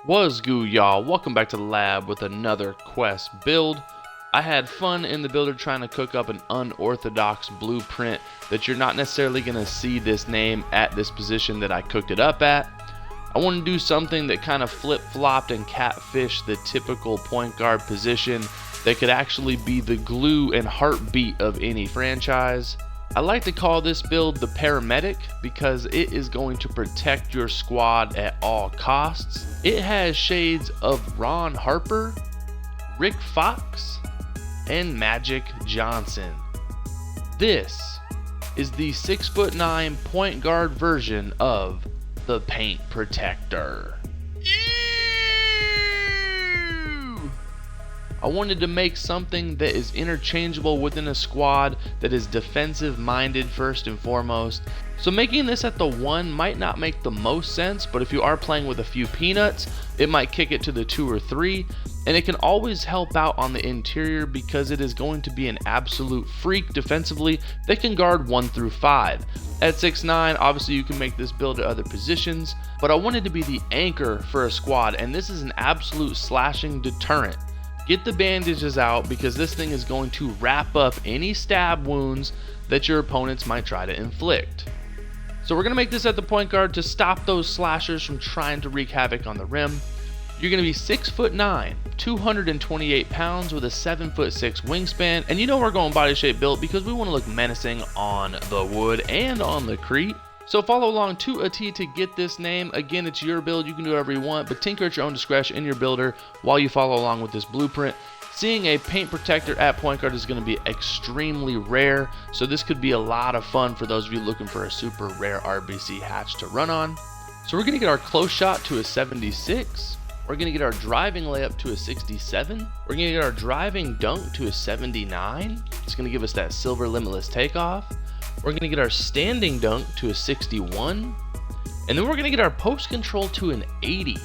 What's good, y'all? Welcome back to the lab with another quest build. I had fun in the builder trying to cook up an unorthodox blueprint that you're not necessarily going to see this name at this position that I cooked it up at. I wanted to do something that kind of flip-flopped and catfished the typical point guard position that could actually be the glue and heartbeat of any franchise. I like to call this build the paramedic because it is going to protect your squad at all costs. It has shades of Ron Harper, Rick Fox, and Magic Johnson. This is the 6'9" point guard version of the Paint Protector. I wanted to make something that is interchangeable within a squad that is defensive minded first and foremost. So making this at the 1 might not make the most sense, but if you are playing with a few peanuts, it might kick it to the 2 or 3, and it can always help out on the interior because it is going to be an absolute freak defensively that can guard 1 through 5. At 6'9", obviously you can make this build at other positions, but I wanted to be the anchor for a squad, and this is an absolute slashing deterrent. Get the bandages out because this thing is going to wrap up any stab wounds that your opponents might try to inflict. So we're going to make this at the point guard to stop those slashers from trying to wreak havoc on the rim. You're going to be 6'9", 228 pounds with a 7'6" wingspan, and you know we're going body shape build because we want to look menacing on the wood and on the cleat. So follow along to a T to get this name. Again, it's your build, you can do whatever you want, but tinker at your own discretion in your builder while you follow along with this blueprint. Seeing a paint protector at point guard is going to be extremely rare, so this could be a lot of fun for those of you looking for a super rare RBC hatch to run on. So we're going to get our close shot to a 76. We're going to get our driving layup to a 67. We're going to get our driving dunk to a 79. It's going to give us that silver limitless takeoff. We're going to get our standing dunk to a 61, and then we're going to get our post control to an 80.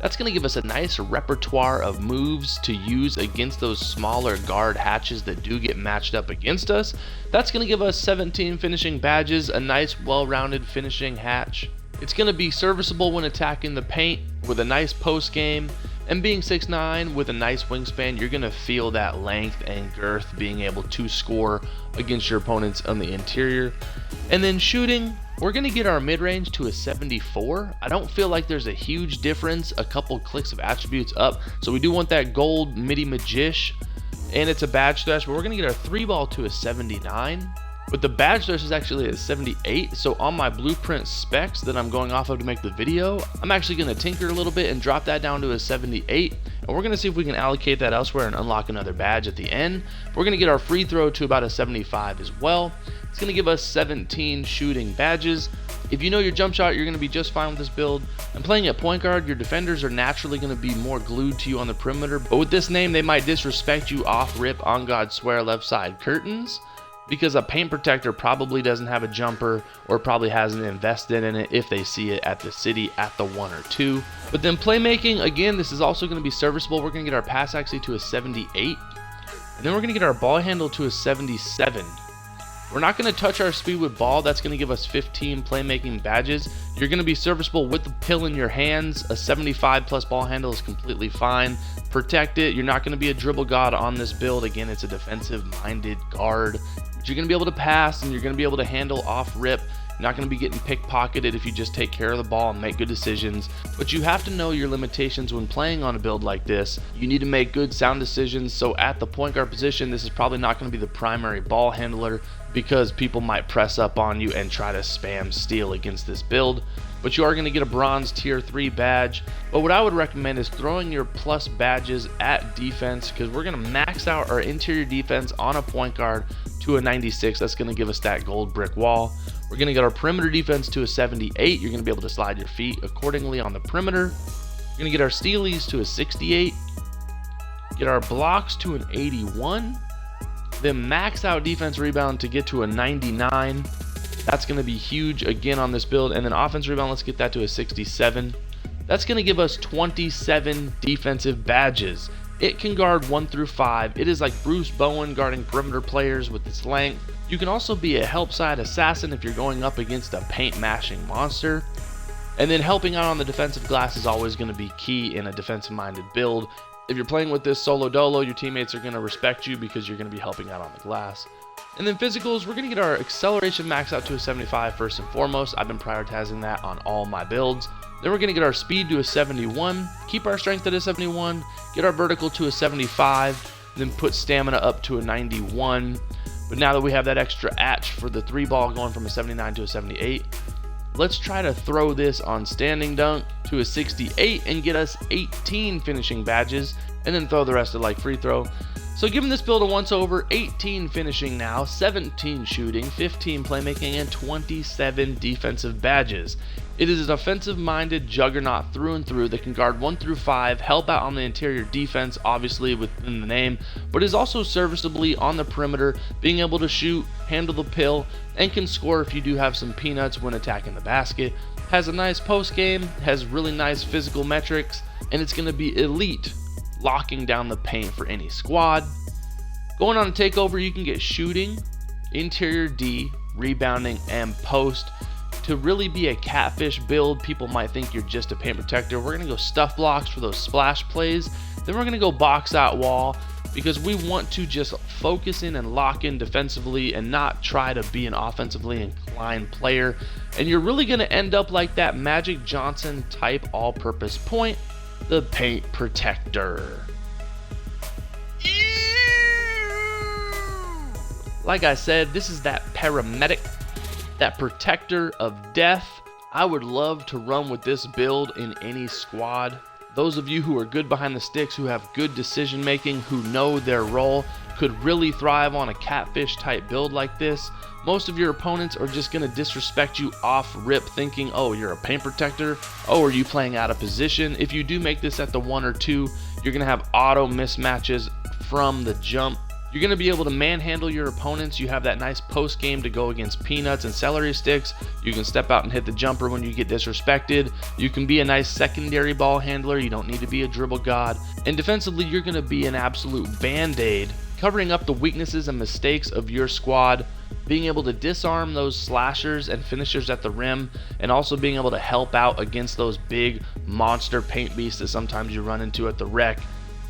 That's going to give us a nice repertoire of moves to use against those smaller guard hatches that do get matched up against us. That's going to give us 17 finishing badges, a nice well-rounded finishing hatch. It's going to be serviceable when attacking the paint with a nice post game, and being 6'9" with a nice wingspan, you're going to feel that length and girth being able to score against your opponents on the interior. And then shooting, we're going to get our mid-range to a 74. I don't feel like there's a huge difference, a couple clicks of attributes up, so we do want that gold midi magish, and it's a badge thresh, but we're going to get our 3-ball to a 79. But the badge thresh is actually at 78, so on my blueprint specs that I'm going off of to make the video, I'm actually going to tinker a little bit and drop that down to a 78, and we're going to see if we can allocate that elsewhere and unlock another badge at the end. We're going to get our free throw to about a 75 as well. It's going to give us 17 shooting badges. If you know your jump shot, you're going to be just fine with this build. And playing at point guard, your defenders are naturally going to be more glued to you on the perimeter, but with this name, they might disrespect you off rip on God swear left side curtains, because a paint protector probably doesn't have a jumper or probably hasn't invested in it if they see it at the city at the 1 or 2. But then playmaking, again, this is also going to be serviceable. We're going to get our pass accuracy to a 78, and then we're going to get our ball handle to a 77. We're not going to touch our speed with ball. That's going to give us 15 playmaking badges. You're going to be serviceable with the pill in your hands. A 75 plus ball handle is completely fine. Protect it. You're not going to be a dribble god on this build. Again, it's a defensive minded guard. You're going to be able to pass, and you're going to be able to handle off rip. You're not going to be getting pickpocketed if you just take care of the ball and make good decisions. But you have to know your limitations when playing on a build like this. You need to make good sound decisions. So at the point guard position, this is probably not going to be the primary ball handler because people might press up on you and try to spam steal against this build. But you are going to get a bronze tier 3 badge. But what I would recommend is throwing your plus badges at defense, because we're going to max out our interior defense on a point guard to a 96. That's going to give us that gold brick wall. We're going to get our perimeter defense to a 78. You're going to be able to slide your feet accordingly on the perimeter. We're going to get our stealies to a 68. Get our blocks to an 81. Then max out defense rebound to get to a 99. That's going to be huge again on this build. And then offense rebound, let's get that to a 67. That's going to give us 27 defensive badges. It can guard 1 through 5. It is like Bruce Bowen guarding perimeter players with its length. You can also be a help side assassin if you're going up against a paint mashing monster. And then helping out on the defensive glass is always going to be key in a defensive-minded build. If you're playing with this solo dolo, your teammates are going to respect you because you're going to be helping out on the glass. And then physicals, we're going to get our acceleration max out to a 75 first and foremost. I've been prioritizing that on all my builds. Then we're going to get our speed to a 71, keep our strength at a 71, get our vertical to a 75, then put stamina up to a 91. But now that we have that extra atch for the 3-ball going from a 79 to a 78, let's try to throw this on standing dunk to a 68 and get us 18 finishing badges, and then throw the rest of like free throw. So giving this build a once over, 18 finishing now, 17 shooting, 15 playmaking, and 27 defensive badges. It is an offensive-minded juggernaut through and through that can guard 1 through 5, help out on the interior defense, obviously within the name, but is also serviceably on the perimeter, being able to shoot, handle the pill, and can score if you do have some peanuts when attacking the basket. Has a nice post game, has really nice physical metrics, and it's going to be elite locking down the paint for any squad. Going on a takeover, you can get shooting, interior D, rebounding, and post. To really be a catfish build, people might think you're just a paint protector. We're going to go stuff blocks for those splash plays. Then we're going to go box out wall because we want to just focus in and lock in defensively and not try to be an offensively inclined player. And you're really going to end up like that Magic Johnson type all-purpose point, the paint protector. Like I said, this is that paramedic, that protector of death. I would love to run with this build in any squad. Those of you who are good behind the sticks, who have good decision making, who know their role, could really thrive on a catfish type build like this. Most of your opponents are just going to disrespect you off rip, thinking, oh, you're a paint protector, oh, are you playing out of position? If you do make this at the 1 or 2, you're going to have auto mismatches from the jump. You're going to be able to manhandle your opponents. You have that nice post game to go against peanuts and celery sticks. You can step out and hit the jumper when you get disrespected. You can be a nice secondary ball handler. You don't need to be a dribble god. And defensively, you're going to be an absolute band-aid, covering up the weaknesses and mistakes of your squad, being able to disarm those slashers and finishers at the rim, and also being able to help out against those big monster paint beasts that sometimes you run into at the rec.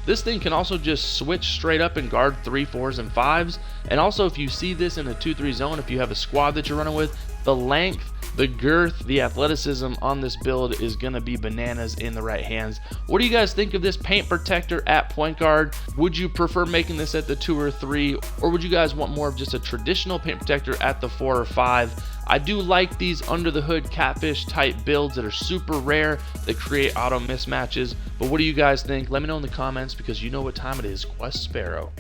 This thing can also just switch straight up and guard 3, 4s, and 5s. And also, if you see this in a 2-3 zone, if you have a squad that you're running with, the length, the girth, the athleticism on this build is going to be bananas in the right hands. What do you guys think of this paint protector at point guard? Would you prefer making this at the 2 or 3, or would you guys want more of just a traditional paint protector at the 4 or 5? I do like these under the hood catfish type builds that are super rare, that create auto mismatches. But what do you guys think? Let me know in the comments, because you know what time it is. Quest Sparrow.